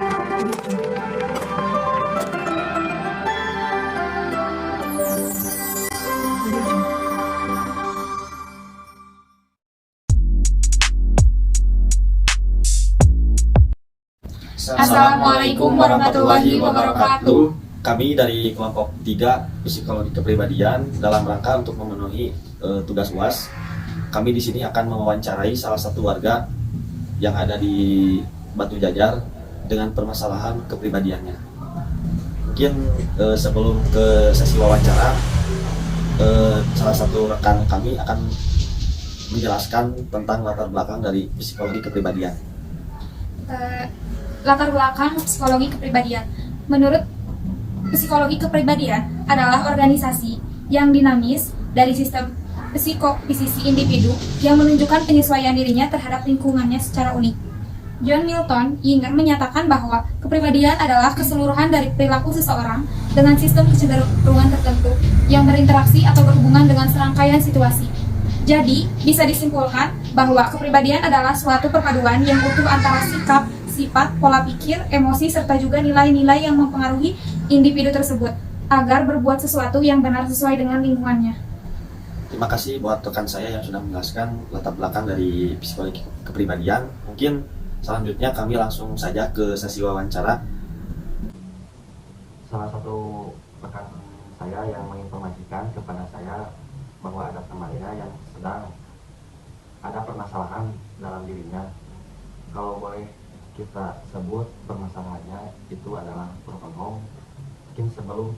Assalamualaikum warahmatullahi wabarakatuh. Kami dari kelompok 3 Psikologi Kepribadian dalam rangka untuk memenuhi tugas UAS. Kami di sini akan mewawancarai salah satu warga yang ada di Batu Jajar dengan permasalahan kepribadiannya. Mungkin sebelum ke sesi wawancara, salah satu rekan kami akan menjelaskan tentang latar belakang dari psikologi kepribadian. Latar belakang psikologi kepribadian. Menurut psikologi kepribadian adalah organisasi yang dinamis dari sistem psikofisisi individu yang menunjukkan penyesuaian dirinya terhadap lingkungannya secara unik. John Milton Yinger menyatakan bahwa kepribadian adalah keseluruhan dari perilaku seseorang dengan sistem kecenderungan tertentu yang berinteraksi atau berhubungan dengan serangkaian situasi. Jadi, bisa disimpulkan bahwa kepribadian adalah suatu perpaduan yang utuh antara sikap, sifat, pola pikir, emosi, serta juga nilai-nilai yang mempengaruhi individu tersebut agar berbuat sesuatu yang benar sesuai dengan lingkungannya. Terima kasih buat rekan saya yang sudah menjelaskan latar belakang dari psikologi kepribadian. Mungkin selanjutnya kami langsung saja ke sesi wawancara. Salah satu rekan saya yang menginformasikan kepada saya bahwa ada temannya yang sedang ada permasalahan dalam dirinya. Kalau boleh kita sebut permasalahannya itu adalah broken home. Mungkin sebelum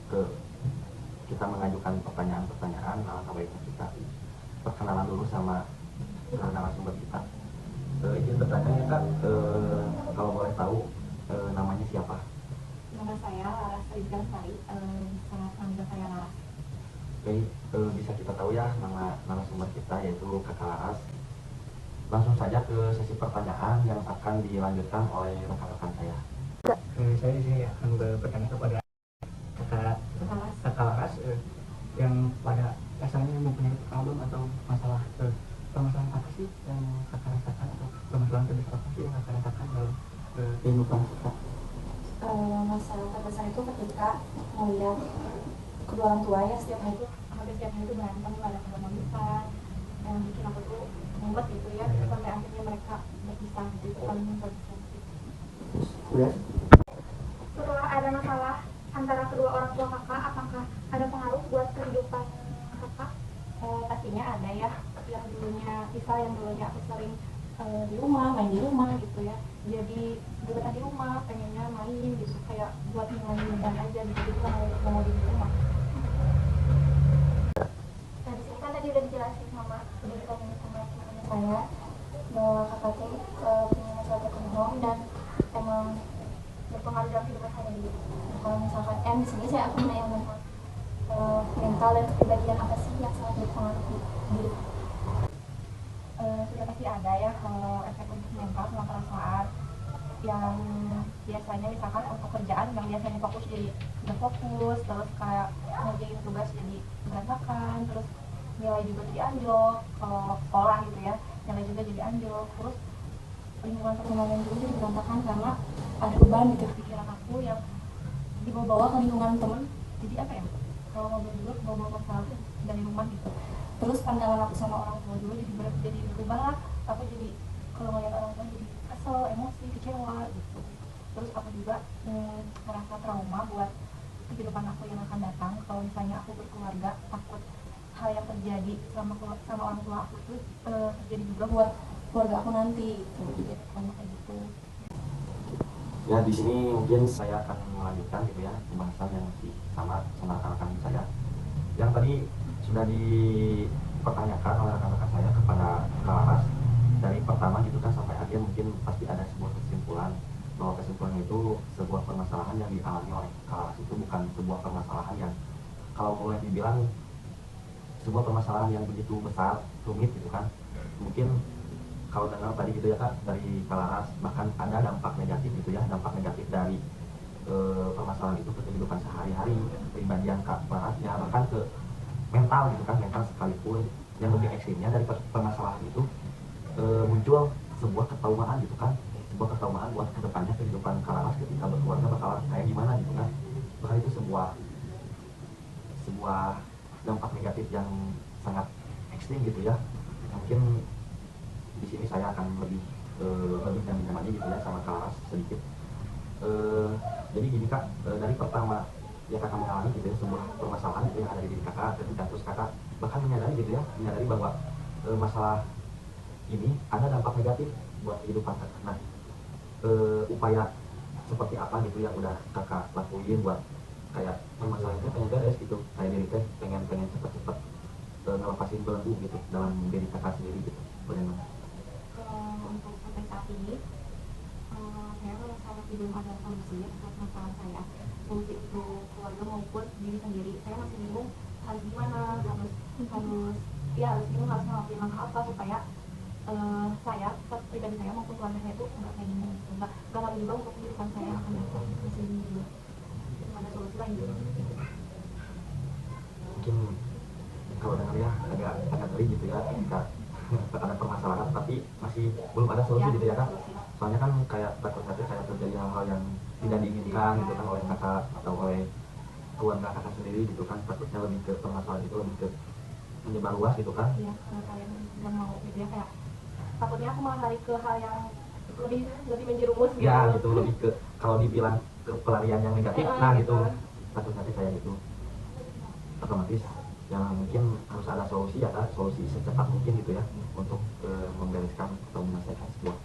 kita mengajukan pertanyaan-pertanyaan, alangkah baiknya kita perkenalan dulu sama narasumber kita. Izin bertanya ya Kak, kalau boleh tahu namanya siapa? Nama saya Laras Rizal Sari, sangat panggil saya Laras. Oke, bisa kita tahu ya nama narasumber kita yaitu Kakak Laras. Langsung saja ke sesi pertanyaan yang akan dilanjutkan oleh rekan-rekan saya. Saya di sini akan bertanya kepada Kakak Laras yang pada dasarnya mempunyai problem atau masalah permasalahan apa sih yang Kakak rasakan atau permasalahan terbesar apa sih yang Kakak rasakan dalam kehidupan Kakak? Masalah terbesar itu ketika melihat kedua orang tua ya hampir setiap hari itu berantem, ada kebaikan yang bikin aku tuh mumet gitu ya, sampai akhirnya mereka berpisah gitu, paling terbesar. Setelah ada masalah antara kedua orang tua kakak, apakah ada pengaruh buat kehidupan kakak? Pastinya ada ya, yang dulunya aku sering di rumah, main di rumah gitu ya, jadi betah di rumah, pengennya main gitu, kayak buat ngilangin beban aja gitu, jadi nggak mau di rumah. Nah di sini kan tadi udah dijelasin sama teman-teman saya bahwa kakak punya masalah broken home dan emang berpengaruh dalam kehidupan saya di kalau misalkan di sini saya akan menanya tentang mental dan kepribadian apa sih yang sangat berpengaruh di diri. Sudah pasti ada ya kalau efek untuk mental sama perasaan yang biasanya misalkan untuk kerjaan yang biasanya fokus jadi nggak fokus, terus kayak ngerjain tugas jadi berantakan, terus nilai juga jadi anjlok, kalau sekolah gitu ya nilai juga jadi anjlok, terus lingkungan pertemanan juga jadi berantakan karena ada beban gitu pikiran aku yang dibawa-bawa ke lingkungan teman, jadi apa ya, kalau ngobrol dulu bawa-bawa masalah dari rumah gitu, terus pandangan aku sama orang tua dulu jadi berubah lah, aku jadi kalau ngeliat orang tua jadi kesel, emosi, kecewa gitu, terus aku juga merasa trauma buat kehidupan aku yang akan datang. Kalau misalnya aku berkeluarga, takut hal yang terjadi sama orang tua aku itu terjadi juga buat keluarga aku nanti gitu, jadi kayak gitu. Ya di sini mungkin saya akan melanjutkan gitu ya pembahasan yang masih sama rekan-rekan saya yang tadi sudah dipertanyakan oleh rekan-rekan saya kepada Kak Laras. Dari pertama gitu kan sampai akhir mungkin pasti ada sebuah kesimpulan bahwa kesimpulannya itu sebuah permasalahan yang dialami oleh Kak Laras itu bukan sebuah permasalahan yang kalau boleh dibilang sebuah permasalahan yang begitu besar, rumit gitu kan. Mungkin kalau dengar tadi gitu ya Kak dari Kak Laras, bahkan ada dampak negatif gitu ya, dampak negatif dari permasalahan itu ke kehidupan sehari-hari, kepribadian Kak Laras ya, bahkan ke mental gitu kan, mental sekalipun. Yang lebih ekstrimnya dari permasalahan itu muncul sebuah ketraumaan gitu kan, sebuah ketraumaan buat kedepannya kehidupan Kak Laras ketika masalah dampak negatif yang sangat ekstrim gitu ya. Mungkin di sini saya akan lebih dan aja gitu ya sama Kak Laras sedikit. Jadi gini Kak, dari pertama ya kakak mengalami gitu ya sebuah permasalahan gitu yang ada di diri kakak, ketika terus kakak bahkan menyadari gitu ya, menyadari bahwa masalah ini ada dampak negatif buat kehidupan kakak. Nah, upaya seperti apa gitu yang udah kakak lakuin buat kayak permasalahan itu pengen beres gitu, kayak diri teh pengen cepet-cepet ngelepasin belenggu gitu dalam diri kakak sendiri gitu. Bagaimana? Untuk sampai saat ini saya merasa masih belum ada solusi atas masalah saya, solusi untuk keluarga maupun diri sendiri. Saya masih bingung harus gimana, harus bingung harus ngelakuin langkah apa supaya saya pribadi saya maupun keluarga saya itu nggak kayak gini gitu, nggak lalu juga untuk kehidupan saya yang akan datang. Masih bingung juga, belum ada solusi lain gitu. Mungkin kalau dengar ya agak ngeri gitu ya ketika ada permasalahan tapi masih belum ada solusi gitu ya Kak. Soalnya kan kayak takutnya kayak terjadi hal-hal yang tidak diinginkan gitu kan oleh kakak atau oleh keluarga kakak sendiri gitu kan, takutnya lebih ke permasalahan itu lebih ke menyebar luas gitu kan. Iya, kalau kalian nggak mau gitu ya, kayak takutnya aku malah lari ke hal yang lebih menjerumus gitu. Ya gitu, lebih ke kalau dibilang ke pelarian yang negatif, nah gitu takutnya kayak gitu. Otomatis yang mungkin harus ada solusi ya Kak, solusi secepat mungkin gitu ya untuk membereskan atau menyelesaikan sebuah